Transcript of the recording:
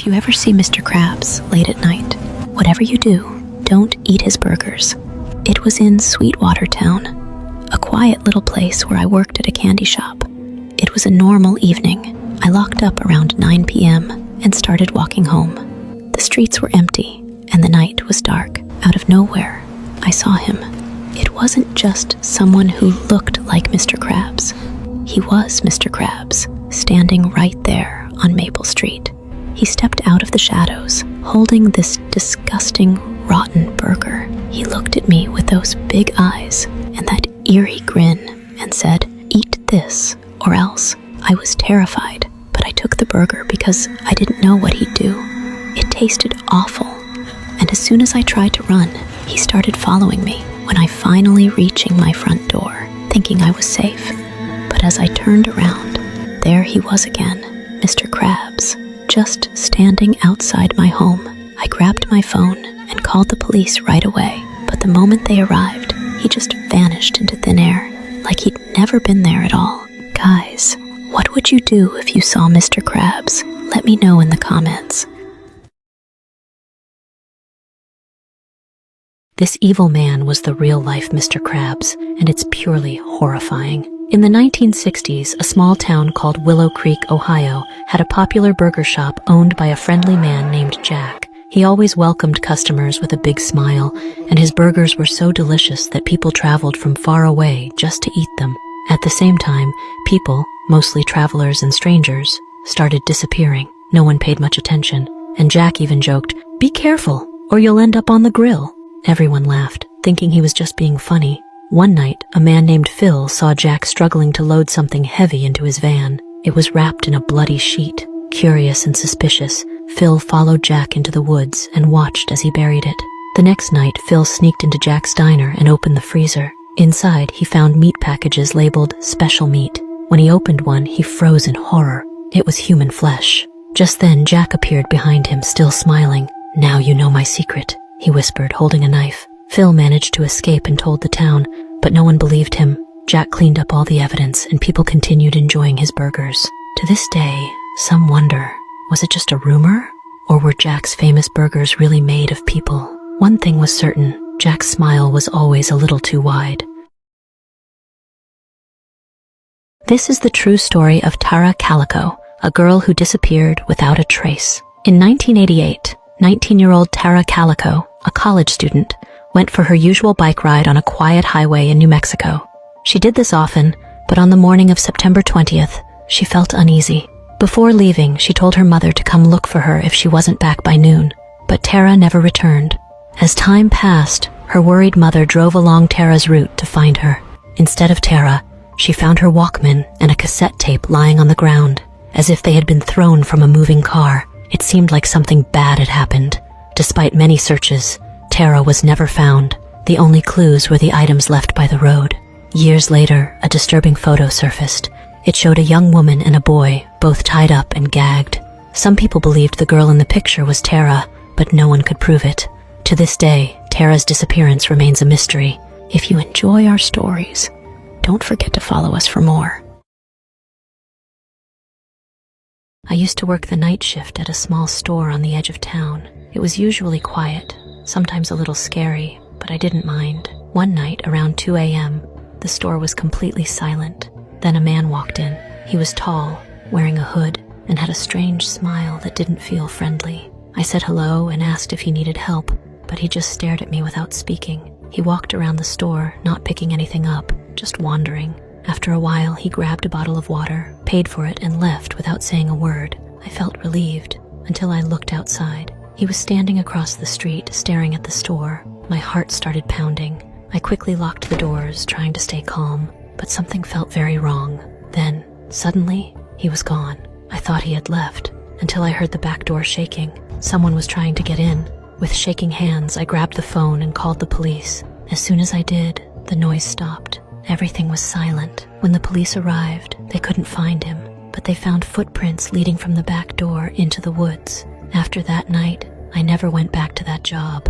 If you ever see Mr. Krabs late at night, whatever you do, don't eat his burgers. It was in Sweetwater Town, a quiet little place where I worked at a candy shop. It was a normal evening. I locked up around 9 p.m. and started walking home. The streets were empty and the night was dark. Out of nowhere, I saw him. It wasn't just someone who looked like Mr. Krabs. He was Mr. Krabs, standing right there on Maple Street. He stepped out of the shadows, holding this disgusting, rotten burger. He looked at me with those big eyes and that eerie grin and said, "Eat this, or else." I was terrified, but I took the burger because I didn't know what he'd do. It tasted awful, and as soon as I tried to run, he started following me. When I finally reaching my front door, thinking I was safe, but as I turned around, there he was again, Mr. Krabs, just standing outside my home. I grabbed my phone and called the police right away, but the moment they arrived, he just vanished into thin air, like he'd never been there at all. Guys, what would you do if you saw Mr. Krabs? Let me know in the comments. This evil man was the real-life Mr. Krabs, and it's purely horrifying. In the 1960s, a small town called Willow Creek, Ohio, had a popular burger shop owned by a friendly man named Jack. He always welcomed customers with a big smile, and his burgers were so delicious that people traveled from far away just to eat them. At the same time, people, mostly travelers and strangers, started disappearing. No one paid much attention, and Jack even joked, "Be careful, or you'll end up on the grill." Everyone laughed, thinking he was just being funny. One night, a man named Phil saw Jack struggling to load something heavy into his van. It was wrapped in a bloody sheet. Curious and suspicious, Phil followed Jack into the woods and watched as he buried it. The next night, Phil sneaked into Jack's diner and opened the freezer. Inside, he found meat packages labeled "Special Meat." When he opened one, he froze in horror. It was human flesh. Just then, Jack appeared behind him, still smiling. "Now you know my secret," he whispered, holding a knife. Phil managed to escape and told the town, but no one believed him. Jack cleaned up all the evidence, and people continued enjoying his burgers. To this day, some wonder, was it just a rumor? Or were Jack's famous burgers really made of people? One thing was certain, Jack's smile was always a little too wide. This is the true story of Tara Calico, a girl who disappeared without a trace. In 1988, 19-year-old Tara Calico, a college student, went for her usual bike ride on a quiet highway in New Mexico. She did this often, but on the morning of September 20th, she felt uneasy. Before leaving, she told her mother to come look for her if she wasn't back by noon, but Tara never returned. As time passed, her worried mother drove along Tara's route to find her. Instead of Tara, she found her Walkman and a cassette tape lying on the ground, as if they had been thrown from a moving car. It seemed like something bad had happened. Despite many searches, Tara was never found. The only clues were the items left by the road. Years later, a disturbing photo surfaced. It showed a young woman and a boy, both tied up and gagged. Some people believed the girl in the picture was Tara, but no one could prove it. To this day, Tara's disappearance remains a mystery. If you enjoy our stories, don't forget to follow us for more. I used to work the night shift at a small store on the edge of town. It was usually quiet, sometimes a little scary, but I didn't mind. One night, around 2 a.m., the store was completely silent. Then a man walked in. He was tall, wearing a hood, and had a strange smile that didn't feel friendly. I said hello and asked if he needed help, but he just stared at me without speaking. He walked around the store, not picking anything up, just wandering. After a while, he grabbed a bottle of water, paid for it, and left without saying a word. I felt relieved, until I looked outside. He was standing across the street, staring at the store. My heart started pounding. I quickly locked the doors, trying to stay calm, but something felt very wrong. Then, suddenly, he was gone. I thought he had left, until I heard the back door shaking. Someone was trying to get in. With shaking hands, I grabbed the phone and called the police. As soon as I did, the noise stopped. Everything was silent. When the police arrived, they couldn't find him, but they found footprints leading from the back door into the woods. After that night, I never went back to that job.